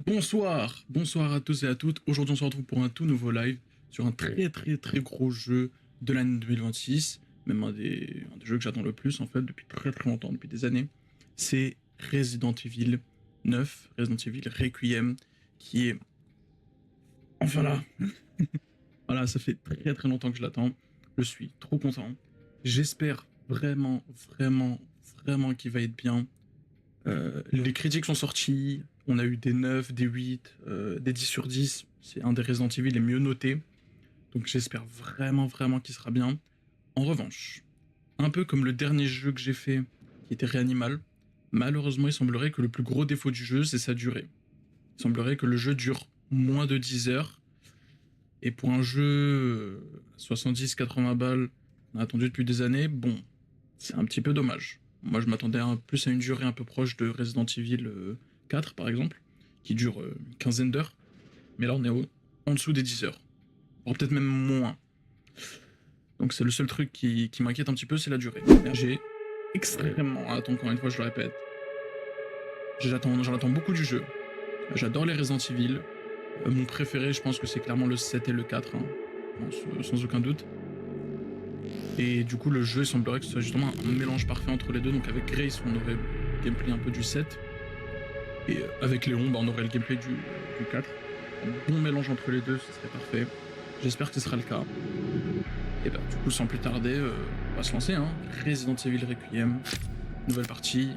Bonsoir à tous et à toutes. Aujourd'hui, on se retrouve pour un tout nouveau live sur un très gros jeu de l'année 2026, même un des jeux que j'attends le plus en fait depuis très longtemps, depuis des années. C'est Resident Evil 9, Resident Evil Requiem, qui est enfin là. Voilà, ça fait très longtemps que je l'attends. Je suis trop content. J'espère vraiment qu'il va être bien. Les critiques sont sorties, on a eu des 9, des 8, des 10 sur 10. C'est un des Resident Evil les mieux notés. Donc j'espère vraiment qu'il sera bien. En revanche, un peu comme le dernier jeu que j'ai fait, qui était Reanimal, malheureusement il semblerait que le plus gros défaut du jeu, c'est sa durée. Il semblerait que le jeu dure moins de 10 heures. Et pour un jeu 70-80 balles, on a attendu depuis des années, bon, c'est un petit peu dommage. Moi, je m'attendais plus à une durée un peu proche de Resident Evil 4, par exemple, qui dure une quinzaine d'heures. Mais là, on est en dessous des 10 heures. Voire peut-être même moins. Donc c'est le seul truc qui m'inquiète un petit peu, c'est la durée. J'ai extrêmement hâte, encore une fois, je le répète. J'en attends beaucoup du jeu. J'adore les Resident Evil. Mon préféré, je pense que c'est clairement le 7 et le 4, hein, sans aucun doute. Et du coup, le jeu, il semblerait que ce soit justement un mélange parfait entre les deux. Donc avec Grace, on aurait le gameplay un peu du 7. Et avec Léon, on aurait le gameplay du 4. Un bon mélange entre les deux, ce serait parfait. J'espère que ce sera le cas. Et bah, du coup, sans plus tarder, on va se lancer. Hein. Resident Evil Requiem, nouvelle partie.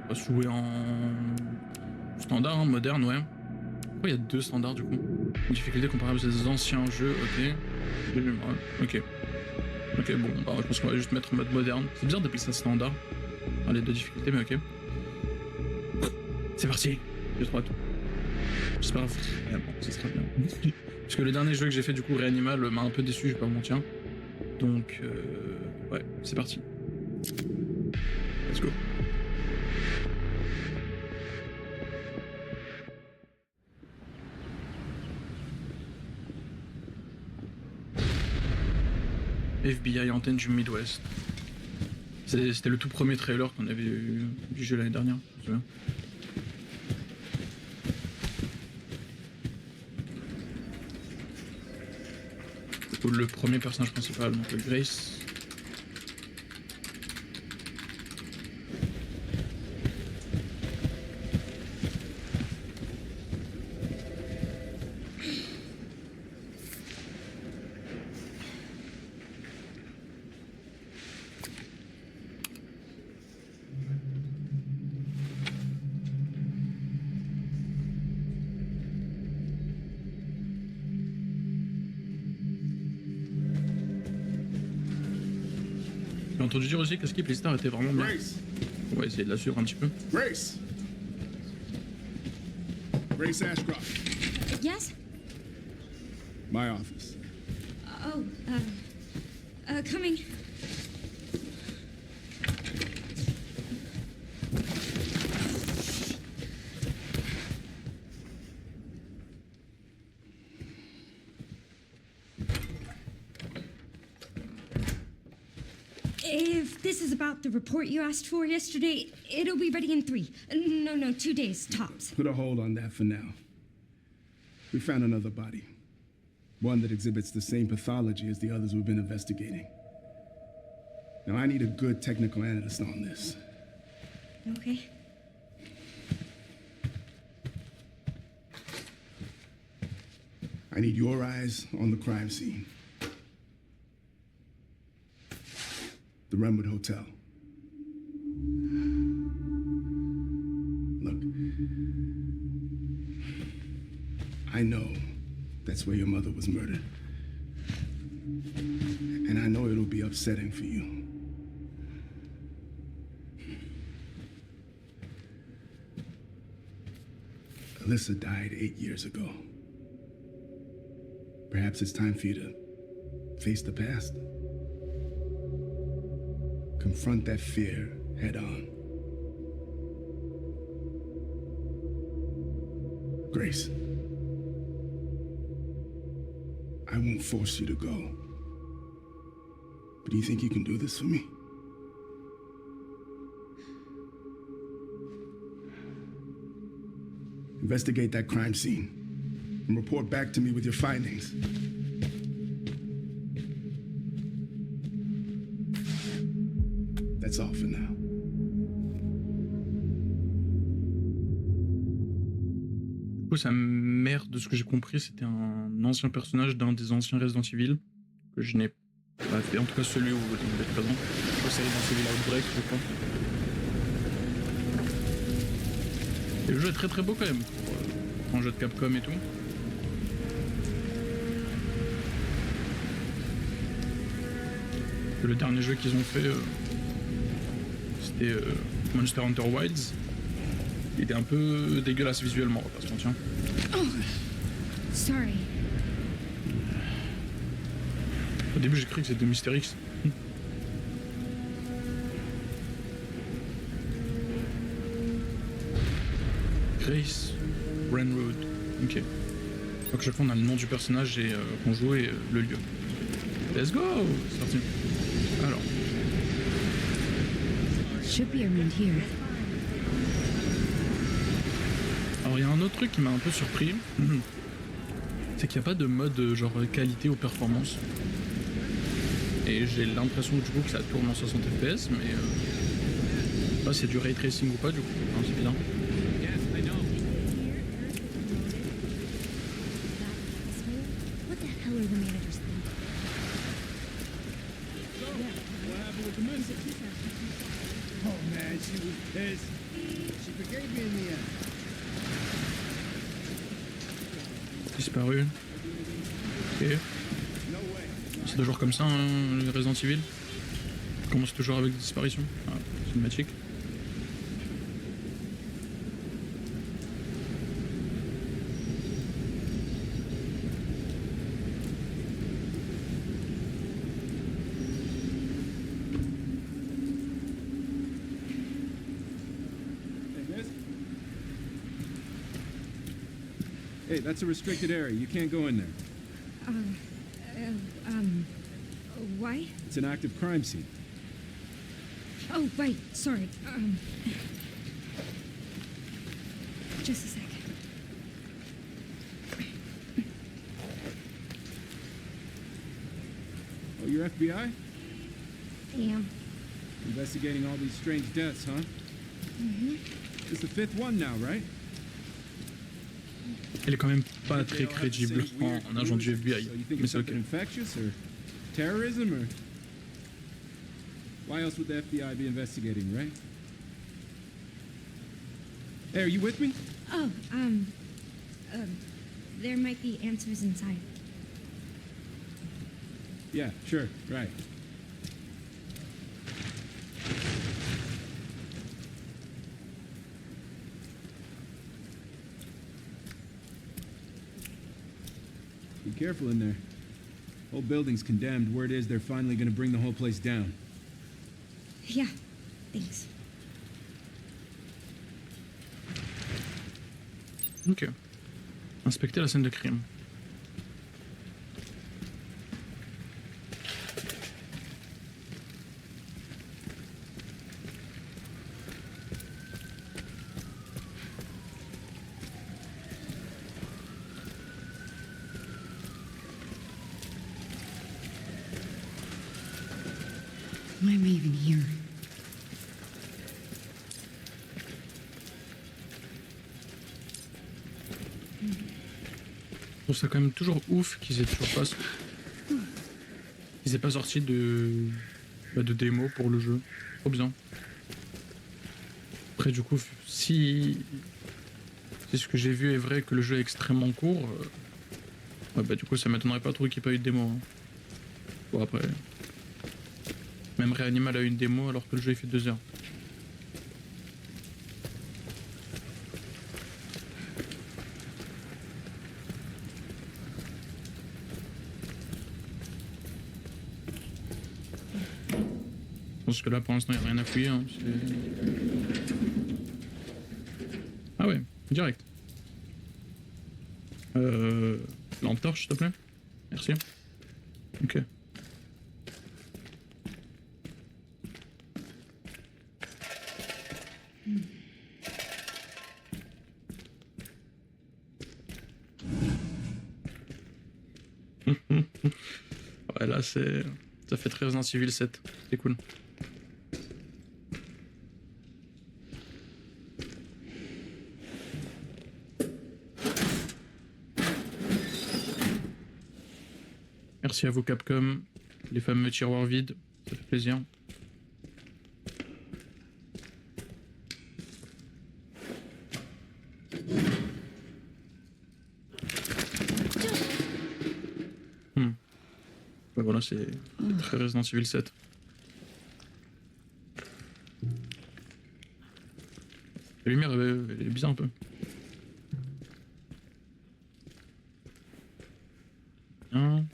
On va se jouer en standard, hein, moderne, ouais. Pourquoi il y a deux standards du coup? Une difficulté comparable à ces anciens jeux, ok. Ok. Ok, bon, bah, je pense qu'on va juste mettre en mode moderne. C'est bizarre d'appeler ça standard. Enfin, les deux difficultés, mais ok. C'est parti. J'ai trop hâte. J'espère que bon, ça sera bien. Parce que le dernier jeu que j'ai fait, du coup, Reanimal, m'a un peu déçu, je vais pas vous mentir. Donc, ouais, c'est parti. Let's go. FBI antenne du Midwest. C'était le tout premier trailer qu'on avait eu du jeu l'année dernière, je me souviens. Le premier personnage principal, donc Grace. J'ai entendu dire aussi que Skip les stars était vraiment bien. Grace! On va essayer de la suivre un petit peu. Grace! Grace Ashcroft. Yes? My office. Oh, coming. If this is about the report you asked for yesterday, it'll be ready in 3. No, 2 days, tops. Put a hold on that for now. We found another body. One that exhibits the same pathology as the others we've been investigating. Now, I need a good technical analyst on this. Okay. I need your eyes on the crime scene. The Renwood Hotel. Look, I know that's where your mother was murdered. And I know it'll be upsetting for you. Alyssa died 8 years ago. Perhaps it's time for you to face the past. Confront that fear head on. Grace, I won't force you to go. But do you think you can do this for me? Investigate that crime scene and report back to me with your findings. That's all for now. Du coup, sa mère, de ce que j'ai compris, c'était un ancien personnage d'un des anciens Resident Evil que je n'ai pas fait, en tout cas celui où il est présent. Je crois que c'est Resident Evil Outbreak, je crois. Et le jeu est très très beau quand même pour un jeu de Capcom et tout. Le dernier jeu qu'ils ont fait, c'était Monster Hunter Wilds. Il était un peu dégueulasse visuellement, on va pas se mentir. Oh, sorry. Au début, j'ai cru que c'était Mister X. Grace Renroad. Ok. Donc, chaque fois, on a le nom du personnage et qu'on joue et le lieu. Let's go! C'est parti. Alors. Should be around here. Alors, il y a un autre truc qui m'a un peu surpris. C'est qu'il n'y a pas de mode genre qualité ou performance. Et j'ai l'impression du coup que ça tourne en 60 fps, mais je sais pas si c'est du ray tracing ou pas du coup. Non, c'est bien. What the hell are the managers thinking? What happened with the message? Oh man, she was pissed. She forgave me in the end. Disparu. Ok. No way. C'est toujours comme ça, hein, les Resident Evil. Ça commence toujours avec des disparitions. Ah, cinématique. Hey, miss? Hey, that's a restricted area. You can't go in there. Why? It's an active crime scene. Oh, right. Sorry. Just a sec. Oh, you're FBI? Yeah. Investigating all these strange deaths, huh? Mm-hmm. It's the fifth one now, right? Elle est quand même pas très crédible en agent du FBI. So you think Mais it's c'est ok. something infectious or terrorism or why else would the FBI be investigating, right? Hey, are you with me? Oh, there might be answers inside. Yeah, sure, right. Be careful in there. Whole building's condemned. Word is they're finally gonna bring the whole place down. Yeah, thanks. Ok. Inspecter la scène de crime. Why am I even here? Je trouve ça quand même toujours ouf qu'ils aient toujours pas. Ils aient pas sorti de démo pour le jeu. Trop bien. Après, du coup, si ce que j'ai vu est vrai que le jeu est extrêmement court, ouais, bah, du coup, ça m'étonnerait pas trop qu'il n'y ait pas eu de démo. Hein. Bon, après. Même Reanimal a eu une démo alors que le jeu il fait 2 heures. Je pense que là pour l'instant il n'y a rien à fouiller. Hein. Ah ouais, direct. Lampe torche s'il te plaît. Merci. Ok. Ouais, là, c'est... Ça fait très Resident Evil 7. C'est cool. Merci à vous Capcom, les fameux tiroirs vides, ça fait plaisir. Ouais, voilà, c'est très Resident Evil 7. La lumière, elle est bizarre un peu. Hein.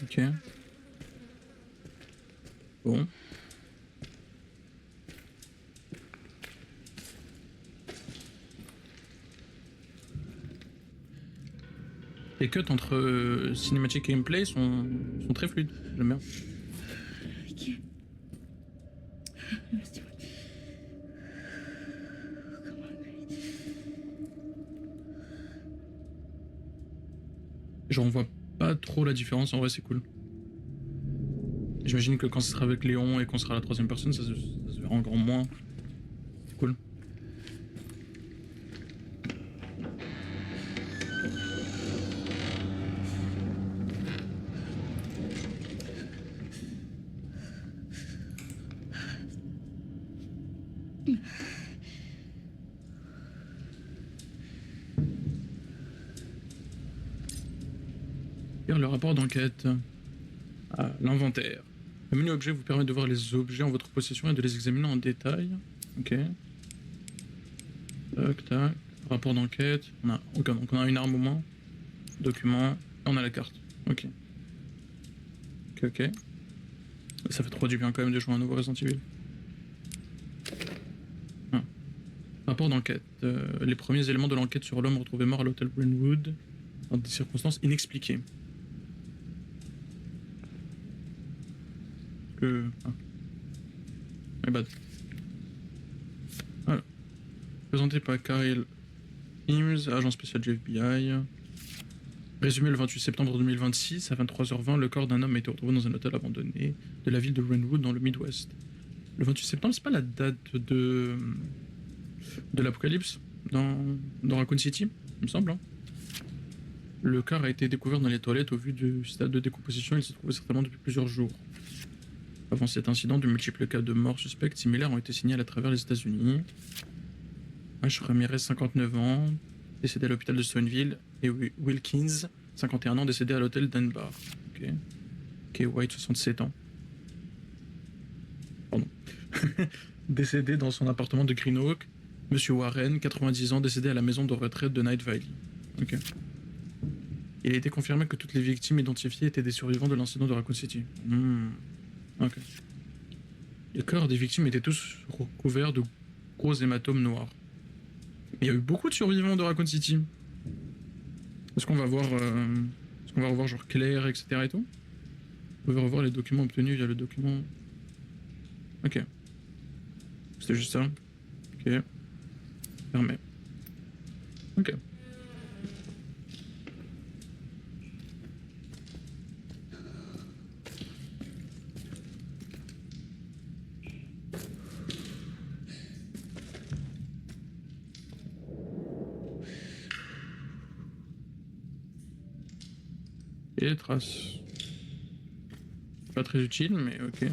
Ok. Bon. Les cuts entre cinématique et gameplay sont très fluides, j'aime bien. I can't. Let's do it. Come on, Grace. J'en vois pas trop la différence, en vrai c'est cool. J'imagine que quand ce sera avec Léon et qu'on sera à la troisième personne, ça se verra encore moins. C'est cool. Lire le rapport d'enquête. Ah, l'inventaire. Le menu objet vous permet de voir les objets en votre possession et de les examiner en détail. Ok. Tac, tac. Rapport d'enquête. Ok, donc on a une arme au moins. Document. Et on a la carte. Ok. Ok, ok. Ça fait trop du bien quand même de jouer à un nouveau Resident Evil. Ah. Rapport d'enquête. Les premiers éléments de l'enquête sur l'homme retrouvé mort à l'hôtel Brentwood dans des circonstances inexpliquées. Ah. My bad. Voilà. Présenté par Kyle Eames, agent spécial du FBI. Résumé le 28 septembre 2026, à 23h20, le corps d'un homme a été retrouvé dans un hôtel abandonné de la ville de Brentwood dans le Midwest. Le 28 septembre, c'est pas la date de l'apocalypse dans Raccoon City, il me semble. Hein. Le corps a été découvert dans les toilettes au vu du stade de décomposition. Il s'est trouvé certainement depuis plusieurs jours. Avant cet incident, de multiples cas de morts suspectes similaires ont été signalés à travers les États-Unis. H. Ramirez, 59 ans, décédé à l'hôpital de Stoneville, et Wilkins, 51 ans, décédé à l'hôtel Dunbar. Ok. Kay White, 67 ans. Pardon. Décédé dans son appartement de Greenock. Monsieur Warren, 90 ans, décédé à la maison de retraite de Night Valley. Ok. Il a été confirmé que toutes les victimes identifiées étaient des survivants de l'incident de Raccoon City. Ok. Les corps des victimes étaient tous recouverts de gros hématomes noirs. Il y a eu beaucoup de survivants de Raccoon City. Est-ce qu'on va voir, revoir genre Claire, etc. et tout? On peut revoir les documents obtenus via le document. Ok. C'était juste ça. Ok. Fermé. Ok. Et les traces. Pas très utile, mais ok.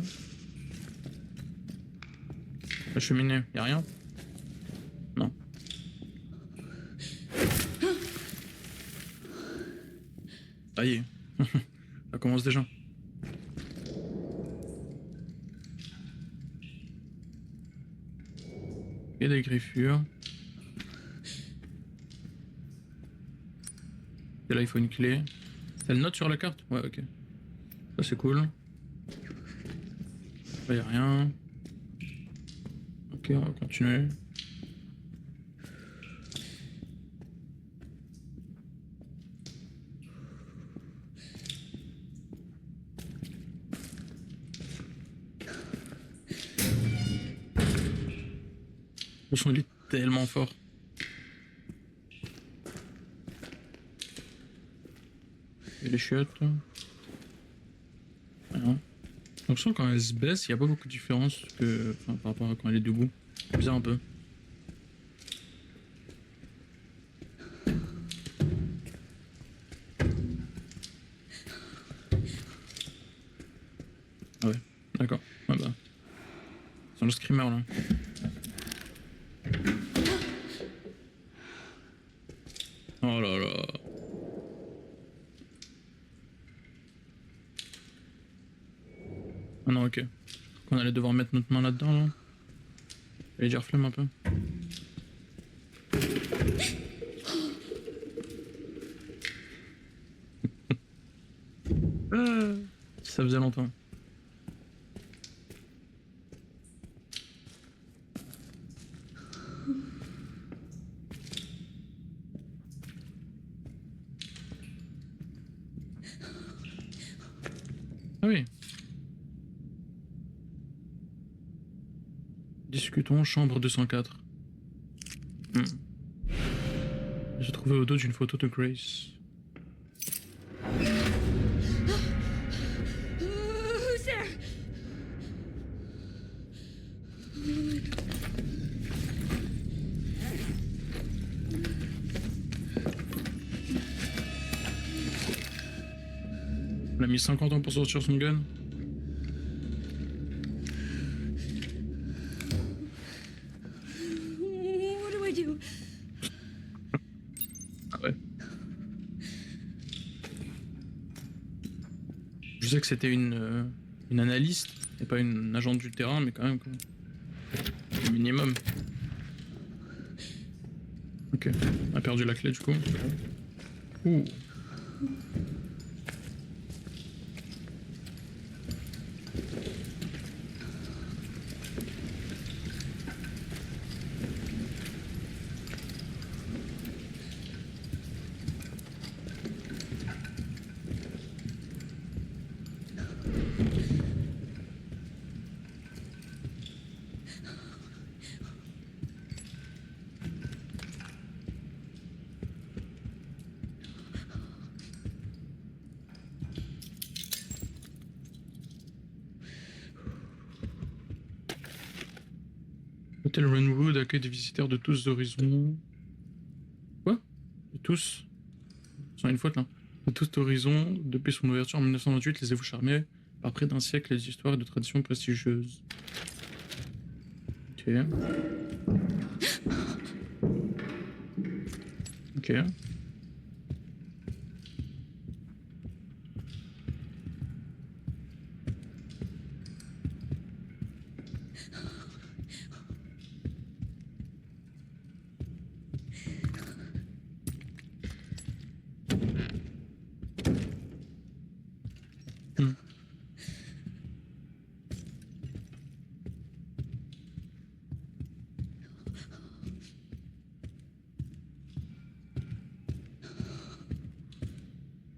La cheminée, y'a rien? Non. Ça y est. Ça commence déjà. Et des griffures. Et là, il faut une clé. Elle note sur la carte? Ouais, ok. Ça, c'est cool. Là, y'a rien. Ok, on va continuer. Le son il est tellement fort. Et les chiottes. Voilà. Donc je sens quand elle se baisse, il n'y a pas beaucoup de différence par rapport à quand elle est debout. C'est bizarre un peu. Ah ouais, d'accord. Ah bah. C'est le screamer là. Oh là là. Ah non, ok. On allait devoir mettre notre main là-dedans là. Et dire flemme un peu. Ça faisait longtemps. Ah oui. Discutons, chambre 204. J'ai trouvé au dos d'une photo de Grace. Who's there? On a mis 50 ans pour sortir son gun. What do I do? Ah ouais. Je sais que c'était une analyste et pas une agente du terrain, mais quand même quoi. Au minimum. Ok, on a perdu la clé du coup. Ouh. L'hôtel Runwood accueille des visiteurs de tous horizons. Quoi? De tous? Sans une faute là. De tous horizons, depuis son ouverture en 1928, les avez charmés par près d'un siècle d'histoire et de traditions prestigieuses. Ok. Ok.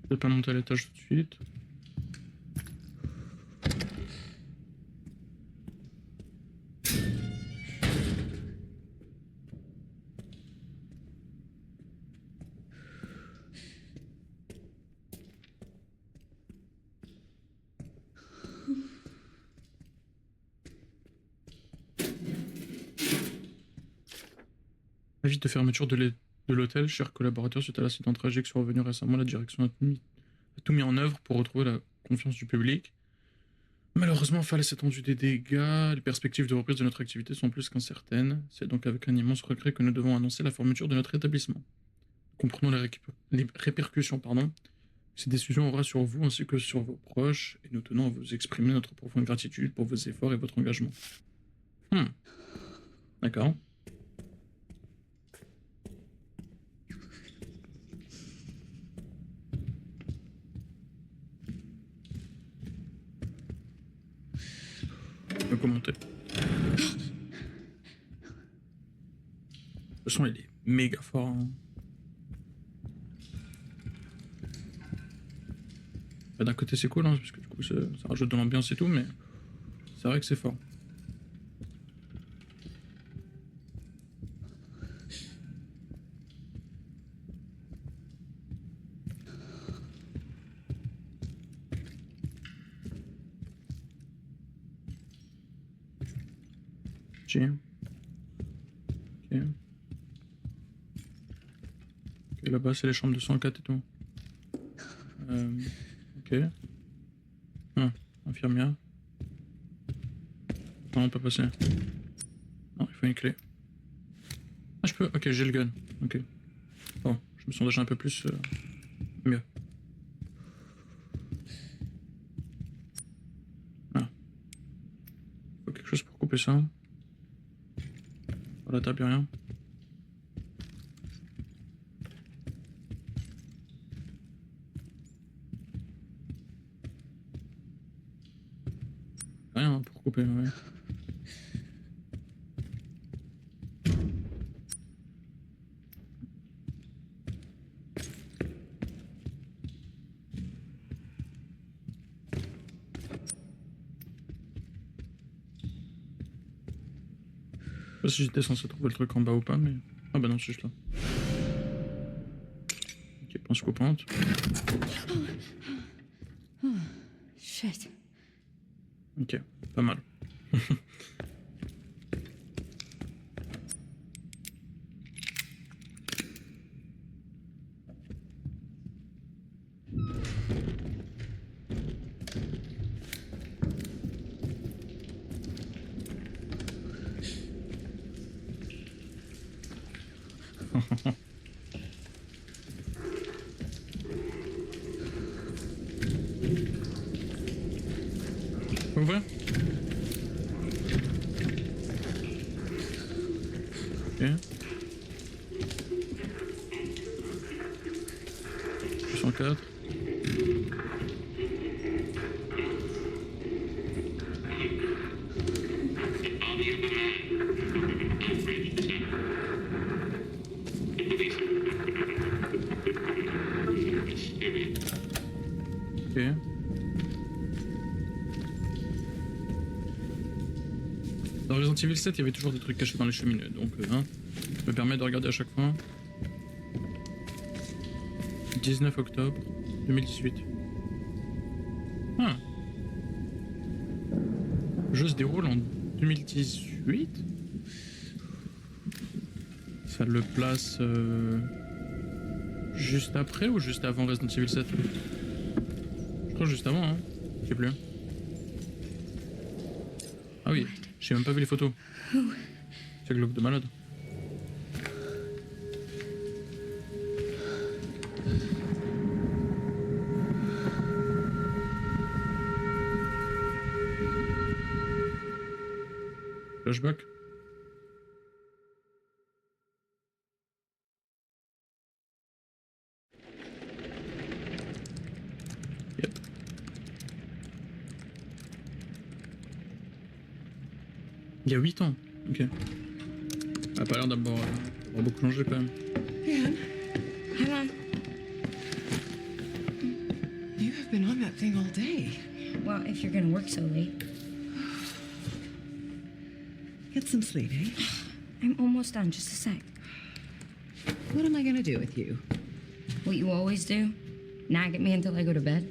Je vais pas monter à l'étage tout de suite. Avis de fermeture de l'hôtel, chers collaborateurs, suite à l'accident tragique survenu récemment, la direction a tout mis en œuvre pour retrouver la confiance du public. Malheureusement, face à l'étendue des dégâts, les perspectives de reprise de notre activité sont plus qu'incertaines. C'est donc avec un immense regret que nous devons annoncer la fermeture de notre établissement. Comprenons les répercussions, pardon. Cette décision aura sur vous ainsi que sur vos proches, et nous tenons à vous exprimer notre profonde gratitude pour vos efforts et votre engagement. D'accord. On peut commenter. Le son, il est méga fort. Hein. Bah, d'un côté, c'est cool, hein, parce que du coup, ça rajoute de l'ambiance et tout, mais c'est vrai que c'est fort. G. Ok. Ok, là-bas, c'est les chambres de 104 et tout. Ok. Ah, infirmière. Non, on peut passer. Non, il faut une clé. Ah, je peux. Ok, j'ai le gun. Ok. Bon, je me sens déjà un peu plus mieux. Ah. Faut quelque chose pour couper ça. Voilà, t'as bien rien. Rien hein, pour couper, ouais. Je sais pas si j'étais censé trouver le truc en bas ou pas, mais. Ah bah non, c'est juste là. Ok, pince coupante. Shit. Ok, pas mal. Ouvrir. Ok. 204. Ok. Dans Resident Evil 7, il y avait toujours des trucs cachés dans les cheminées, donc hein, je me permets de regarder à chaque fois. 19 octobre 2018. Ah. Le jeu se déroule en 2018. Ça le place juste après ou juste avant Resident Evil 7? Je crois juste avant, hein. Je sais plus. Ah oui, j'ai même pas vu les photos. C'est glauque de malade. Flashback. Yep. Il y a 8 ans. Ok. Ça a pas l'air d'avoir beaucoup changé quand même. Anne, Hang on. you have been on that thing all day. Well, if you're gonna work so late. Get some sleep, eh? I'm almost done. Just a sec. What am I gonna do with you? What you always do? Nag at me until I go to bed?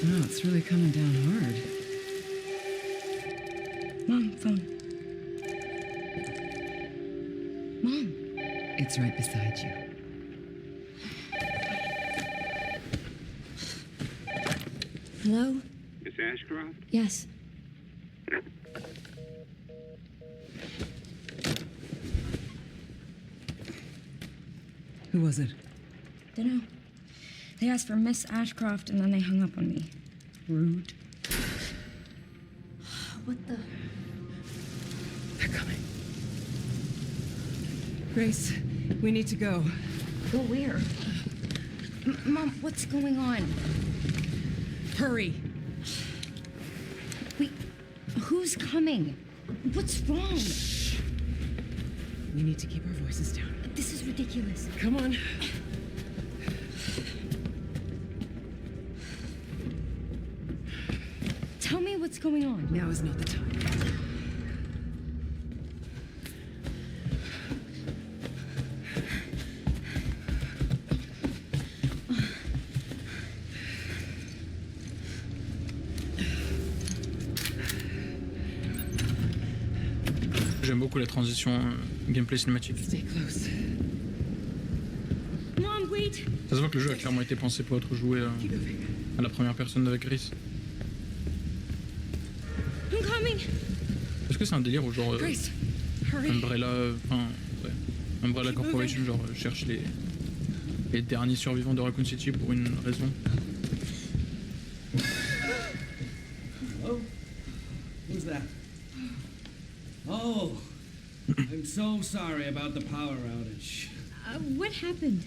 Oh, it's really coming down hard. Mom, phone. Mom. It's right beside you. Hello? Miss Ashcroft? Yes. Who was it? Dunno. They asked for Miss Ashcroft and then they hung up on me. Rude. What the? They're coming. Grace, we need to go. Go where? Mom, what's going on? Hurry. Wait, who's coming? What's wrong? We need to keep our voices down. This is ridiculous. Come on. Tell me what's going on. Now is not the time. beaucoup la transition gameplay cinématique. Stay close. Mom, wait. Ça se voit que le jeu a clairement été pensé pour être joué Keep moving. à la première personne avec Gris. I'm coming. Est-ce que c'est un délire où genre Grace, hurry. Umbrella, enfin ouais, Umbrella Keep Corporation genre cherche les derniers survivants de Raccoon City pour une raison? Oh, who's that? Oh, I'm so sorry about the power outage. What happened?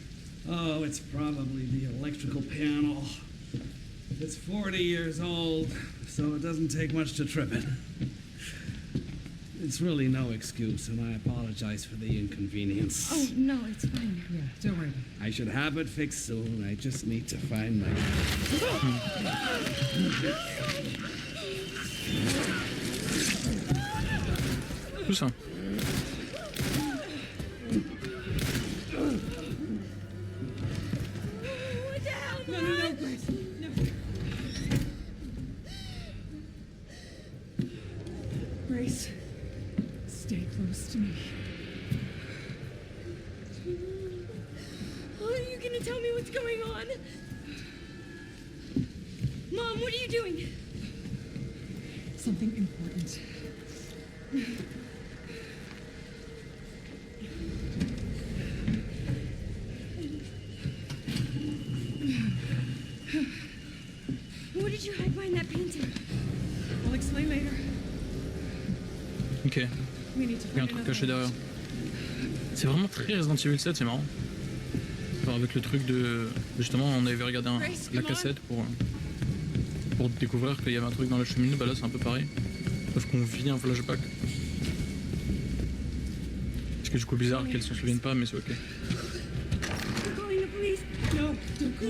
Oh, it's probably the electrical panel. It's 40 years old, so it doesn't take much to trip it. It's really no excuse, and I apologize for the inconvenience. Oh, no, it's fine. Yeah, don't worry. I should have it fixed soon. I just need to find my... Tout ça. What the hell? No, Grace. No. Grace, stay close to me. Are you gonna tell me what's going on? Mom, what are you doing? Something important. What did you hide behind that painting? I'll explain later. Ok, We need to il y a un find truc another caché derrière. light. C'est vraiment très Resident Evil 7, c'est marrant. Genre avec le truc de... Justement, on avait regardé Grace, la come on. cassette pour découvrir qu'il y avait un truc dans la cheminée, bah là c'est un peu pareil. Sauf qu'on vit un flashback. Parce que du coup bizarre qu'elle s'en souvienne pas, mais c'est ok. I'm calling the police. No, don't go.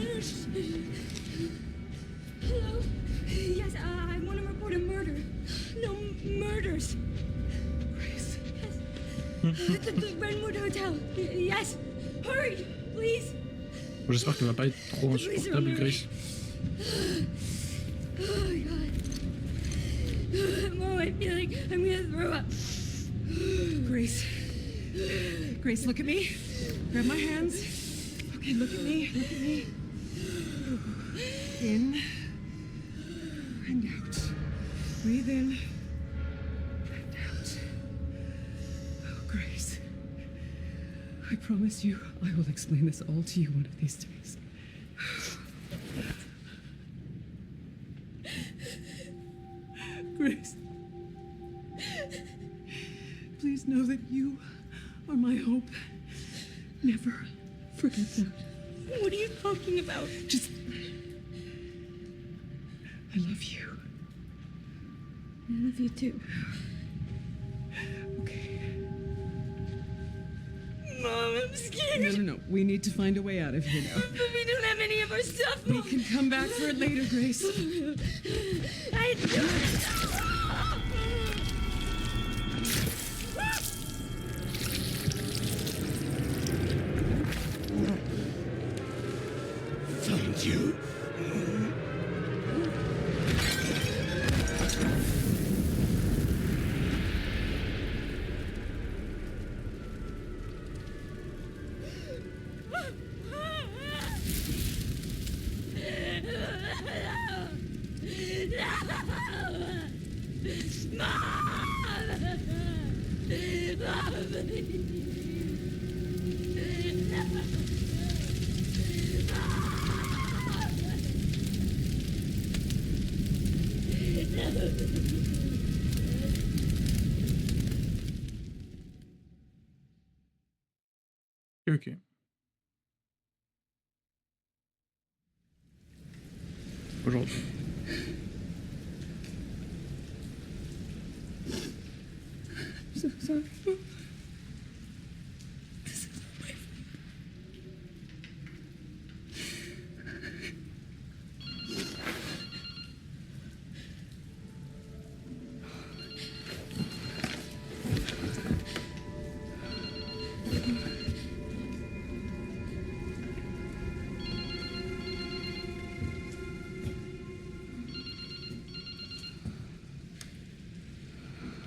Hello? Yes, I want to report a murder. No, murders. Grace. Yes. The Brentwood Hotel. Yes. Hurry, please. Bon, j'espère qu'elle va pas être trop insupportable, Grace. Oh, my God. Mom, I feel like I'm gonna throw up. Grace. Grace, look at me. Grab my hands. Okay, look at me. Look at me. In and out. Breathe in and out. Oh, Grace. I promise you, I will explain this all to you one of these days. Grace. Please know that you are my hope. Never forget that. What are you talking about? Just. I love you. I love you too. Okay. Mom, I'm scared. No. We need to find a way out of here now. But we don't have any of our stuff, We Mom. can come back for it later, Grace. I Found you. Ok. Aujourd'hui. So sorry.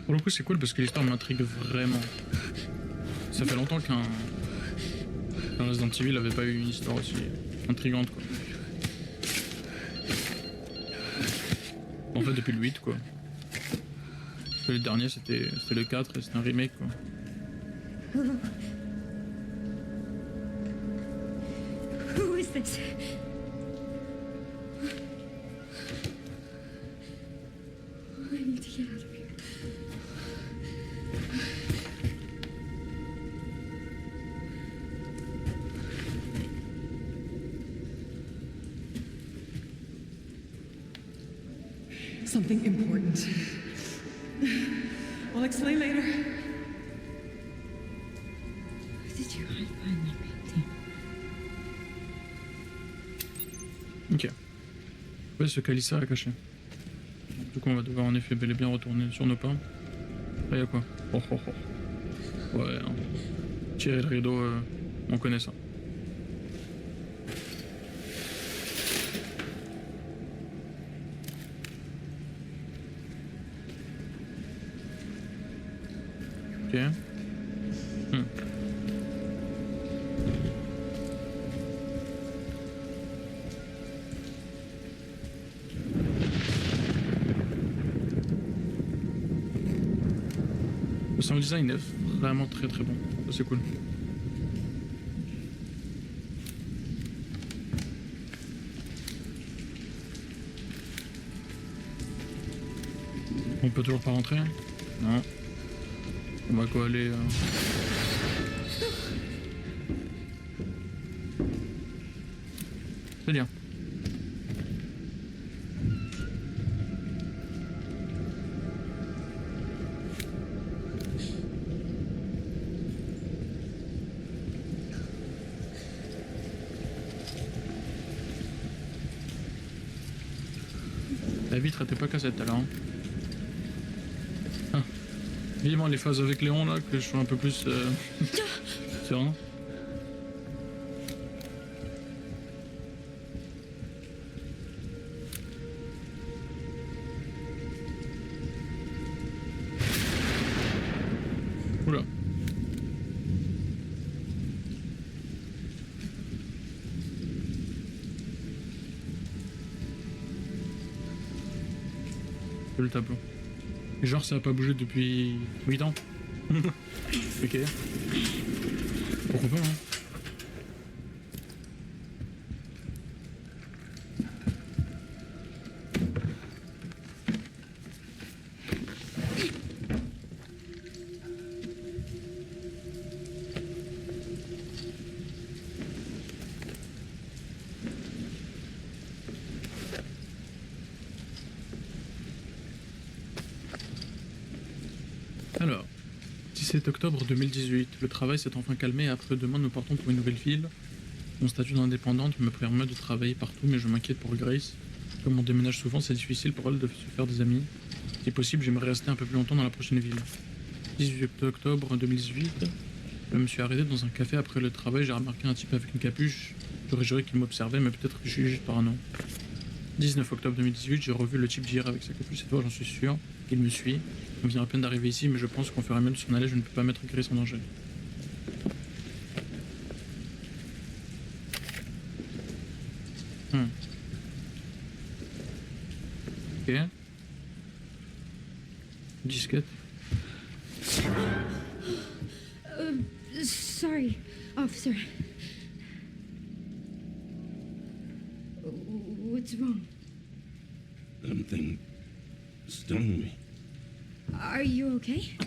Pour Pour le coup, c'est cool parce que l'histoire m'intrigue vraiment. Ça fait longtemps qu'un Resident Evil avait pas eu une histoire aussi intrigante, quoi. En fait, depuis le 8, quoi. Parce que le dernier, c'était le 4 et c'était un remake, quoi. Who is this? I need to get out of here. Something important. I'll explain later. Did you find that painting? Ok. Ouais, ce Calissa est caché. Du coup, on va devoir en effet bel et bien retourner sur nos pas. Là, y'a quoi? Oh, oh, oh. Ouais, hein. Tirer le rideau, on connaît ça. Ok. Le sound design est vraiment très très bon. Ça, c'est cool. On peut toujours pas rentrer? Non. On va quoi aller... C'est bien. La vitre était pas cassée tout à l'heure. Hein. Ah. Vivement les phases avec Léon là, que je sois un peu plus serein. Oula. Le tableau. Et genre ça a pas bougé depuis 8 ans. Ok. Pourquoi pas, hein. Alors, 17 octobre 2018, le travail s'est enfin calmé et après demain nous partons pour une nouvelle ville. Mon statut d'indépendante me permet de travailler partout mais je m'inquiète pour Grace. Comme on déménage souvent, c'est difficile pour elle de se faire des amis. Si possible, j'aimerais rester un peu plus longtemps dans la prochaine ville. 18 octobre 2018, je me suis arrêté dans un café après le travail, j'ai remarqué un type avec une capuche. J'aurais juré qu'il m'observait mais peut-être que je suis juste parano. 19 octobre 2018, j'ai revu le type d'hier avec sa capuche, cette fois j'en suis sûr. Il me suit. On vient à peine d'arriver ici, mais je pense qu'on ferait mieux de s'en aller, je ne peux pas mettre Grace en danger. Ok. Disquette. Sorry, officer. What's wrong? Something stung me. Are you okay?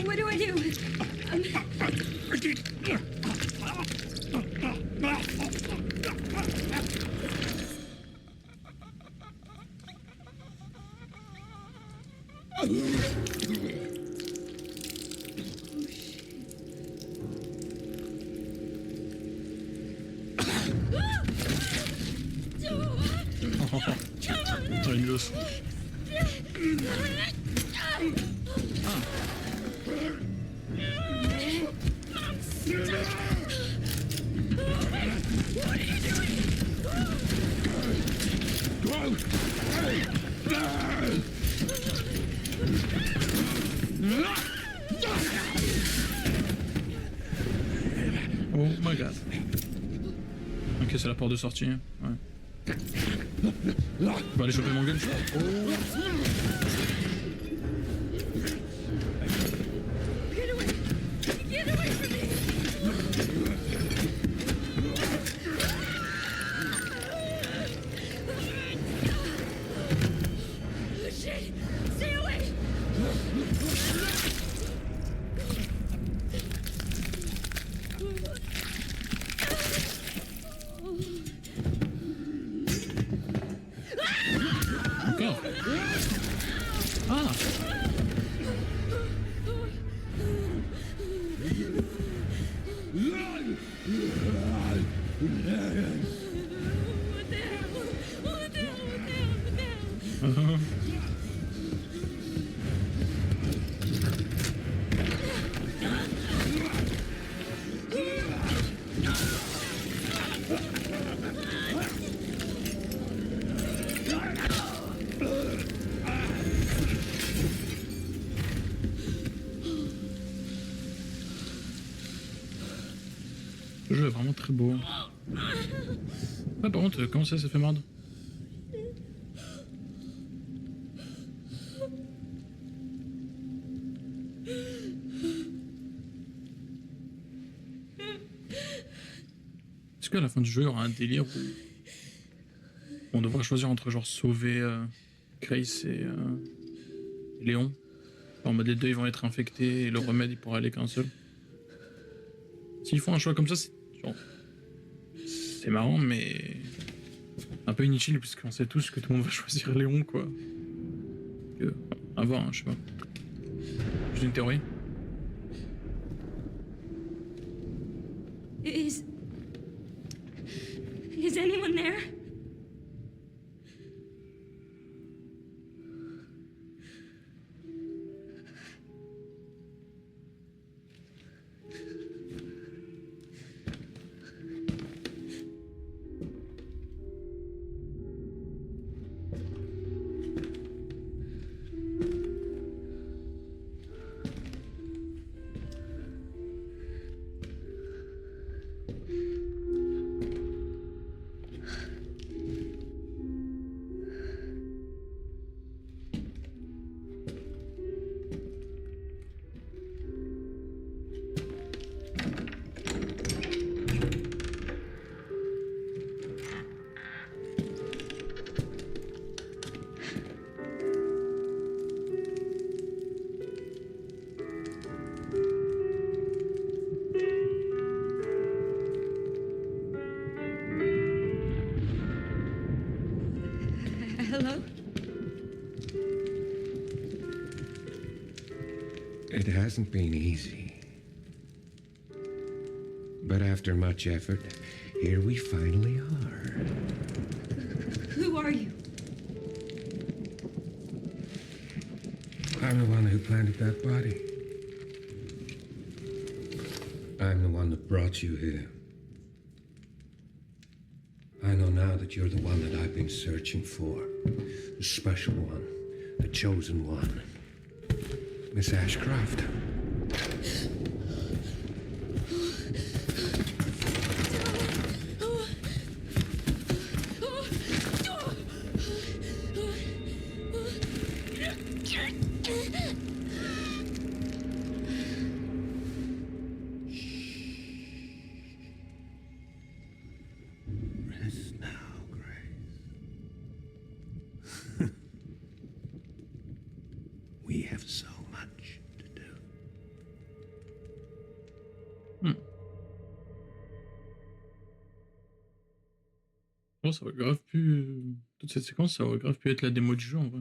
What do I do? Oh, une gosse. Oh my god. Ok, c'est la porte de sortie. Ouais. On va aller choper mon gun. Get away! Get away from me! Oh, shit! Stay away! Encore. Ah. What the hell? What the hell? What the hell? Le jeu est vraiment très beau. Ah, par contre, comment ça fait merde? Est-ce qu'à la fin du jeu, il y aura un délire où on devra choisir entre genre sauver Grace et Léon? En mode les deux ils vont être infectés et le remède il pourra aller qu'un seul. S'ils font un choix comme ça, c'est marrant mais un peu inutile puisqu'on sait tous que tout le monde va choisir Léon quoi. À voir, hein, je sais pas. J'ai une théorie. Is anyone there? Hello? It hasn't been easy. But after much effort, here we finally are. Who are you? I'm the one who planted that body. I'm the one that brought you here. I know now that you're the one that I've been searching for. The special one. The chosen one. Miss Ashcroft. Rest now, Grace. We have so much to do. Bon, ça aurait grave pu. Toute cette séquence, ça aurait grave pu être la démo du jeu en vrai.